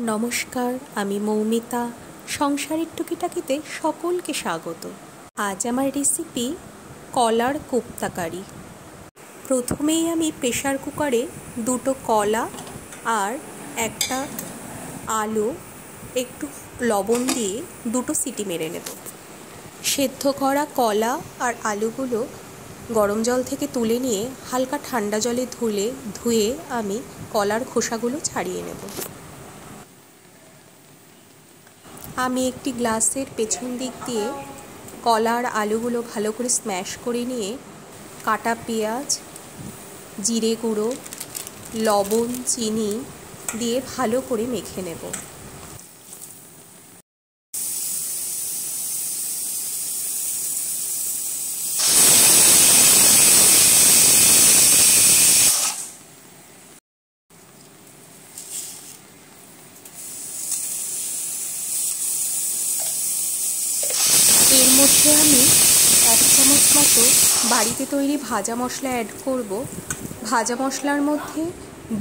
নমস্কার, আমি মৌমিতা। সংসারের টুকিটাকিতে সকলকে স্বাগত। আজ আমার রেসিপি কলার কোপ্তাকারি। প্রথমেই আমি প্রেসার কুকারে দুটো কলা আর একটা আলু একটু লবণ দিয়ে দুটো সিটি মেরে নেব। সেদ্ধ করা কলা আর আলুগুলো গরম জল থেকে তুলে নিয়ে হালকা ঠান্ডা জলে ধুয়ে আমি কলার খোসাগুলো ছাড়িয়ে নেব। আমি একটি গ্লাসের পেছন দিক দিয়ে কলা আর আলুগুলো ভালো করে স্ম্যাশ করে নিয়ে কাটা পেঁয়াজ, জিরে গুঁড়ো, লবণ, চিনি দিয়ে ভালো করে মেখে নেব। এর মধ্যে আমি 1 চামচ মতো বাড়িতে তৈরি ভাজা মশলা অ্যাড করব। ভাজা মশলার মধ্যে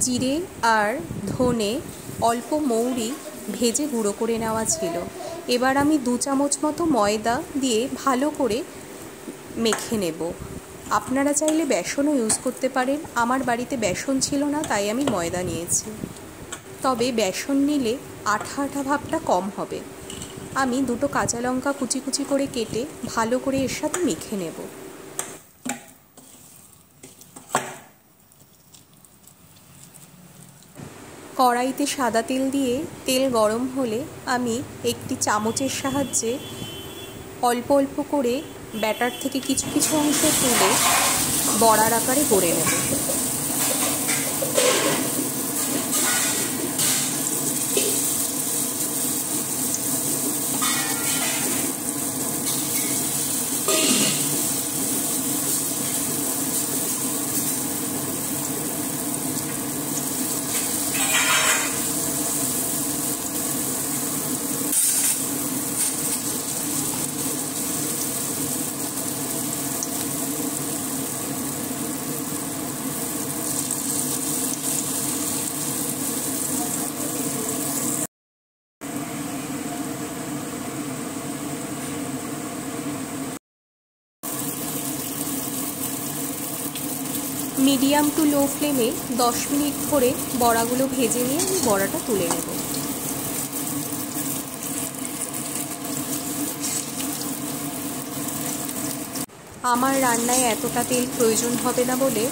জিরে আর ধনে, অল্প মৌরি ভেজে গুঁড়ো করে নেওয়া ছিল। এবার আমি 2 চামচ মতো ময়দা দিয়ে ভালো করে মেখে নেব। আপনারা চাইলে বেসনও ইউজ করতে পারেন। আমার বাড়িতে বেসন ছিল না, তাই আমি ময়দা নিয়েছি। তবে বেসন নিলে আঠা আঠা ভাবটা কম হবে। আমি দুটো কাঁচা লঙ্কা কুচি কুচি করে কেটে ভালো করে এর সাথে মেখে নেব। কড়াইতে সাদা তেল দিয়ে তেল গরম হলে আমি একটি চামচের সাহায্যে অল্প অল্প করে ব্যাটার থেকে কিছু কিছু অংশ তুলে বড়ার আকারে গড়ে নেব। মিডিয়াম টু লো ফ্লেমে 10 মিনিট ধরে বড়াগুলো ভেজে নিয়ে আমি বড়াটা তুলে নেব। আমার রান্নায় এতটা তেল প্রয়োজন হবে না বলে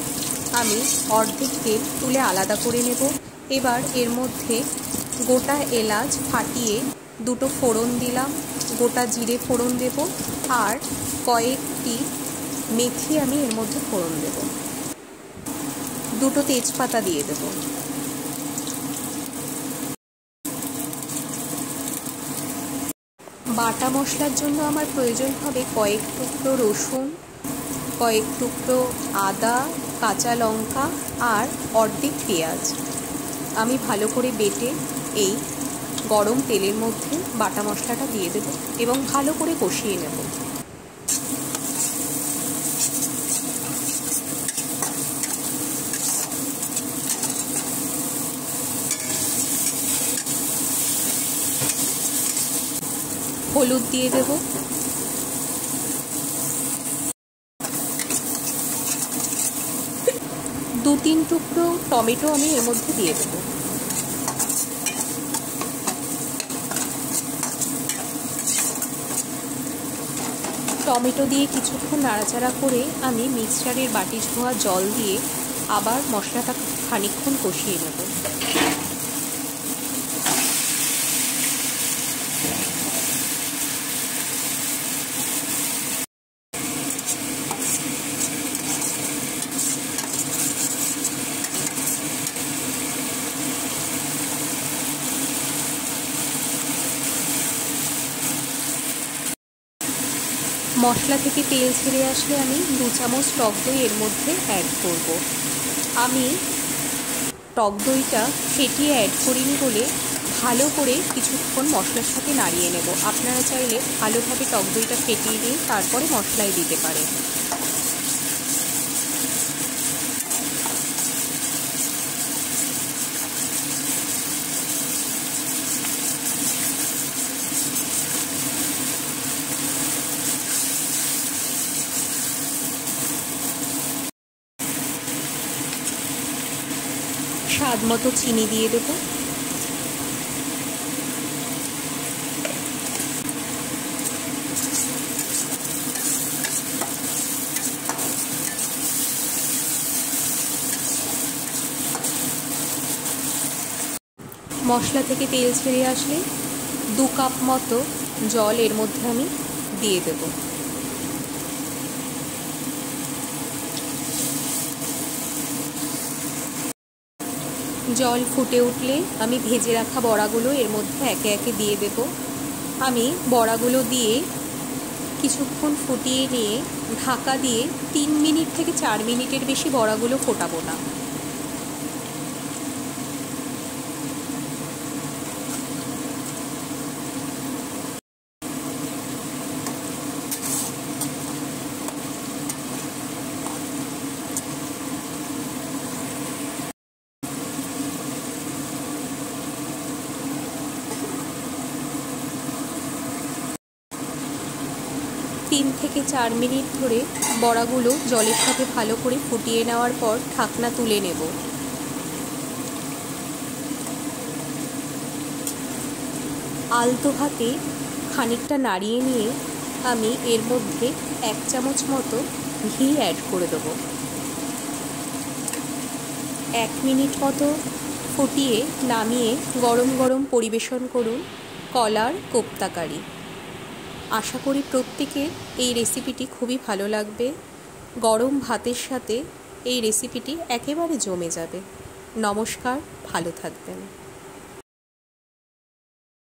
আমি অর্ধেক তেল তুলে আলাদা করে নেব। এবার এর মধ্যে গোটা এলাচ ফাটিয়ে দুটো ফোড়ন দিলাম, গোটা জিরে ফোড়ন দেব আর কয়েকটি মেথি আমি এর মধ্যে ফোড়ন দেব। দুটো তেজপাতা দিয়ে দেব। বাটা মশলার জন্য আমার প্রয়োজন হবে কয়েক টুকরো রসুন, কয়েক টুকরো আদা, কাঁচা লঙ্কা আর অর্ধেক পেঁয়াজ। আমি ভালো করে বেটে এই গরম তেলের মধ্যে বাটা মশলাটা দিয়ে দেব এবং ভালো করে কষিয়ে নেব। হলুদ দিয়ে দেব, 2-3 টুকরো টমেটো আমি এর মধ্যে দিয়ে দেব। টমেটো দিয়ে কিছুক্ষণ নাড়াচাড়া করে আমি মিক্সচারের বাটি ধোয়া জল দিয়ে আবার মশলাটা খানিকক্ষণ কষিয়ে নেব। মশলা থেকে তেল ছেড়ে আসলে আমি 2 চামচ টক দই এর মধ্যে অ্যাড করব। আমি টক দইটা ফেটিয়ে অ্যাড করিনি বলে ভালো করে কিছুক্ষণ মশলার সাথে নাড়িয়ে নেব। আপনারা চাইলে ভালোভাবে টক দইটা ফেটিয়ে দিয়ে তারপরে মশলায় দিতে পারেন। স্বাদ মতো চিনি দিয়ে দেব। মশলা থেকে তেল ছেড়ে আসলে 2 কাপ মতো জল এর মধ্যে আমি দিয়ে দেব। জল ফুটে উঠলে আমি ভেজে রাখা বড়াগুলো এর মধ্যে একে একে দিয়ে দেব। আমি বড়াগুলো দিয়ে কিছুক্ষণ ফুটিয়ে নিয়ে ঢাকা দিয়ে 3 মিনিট থেকে 4 মিনিটের বেশি বড়াগুলো ফোটাবো না। তিন থেকে 4 মিনিট ধরে বড়াগুলো জলের সাথে ভালো করে ফুটিয়ে নেওয়ার পর ঢাকনা তুলে নেব। আলতো হাতে খানিকটা নাড়িয়ে নিয়ে আমি এর মধ্যে 1 চামচ মতো ঘি অ্যাড করে দেবো। 1 মিনিট মতো ফুটিয়ে নামিয়ে গরম গরম পরিবেশন করুন কলার কোপ্তা কারি। আশা করি প্রত্যেকের এই রেসিপিটি খুবই ভালো লাগবে। গরম ভাতের সাথে এই রেসিপিটি একেবারে জমে যাবে। নমস্কার, ভালো থাকবেন।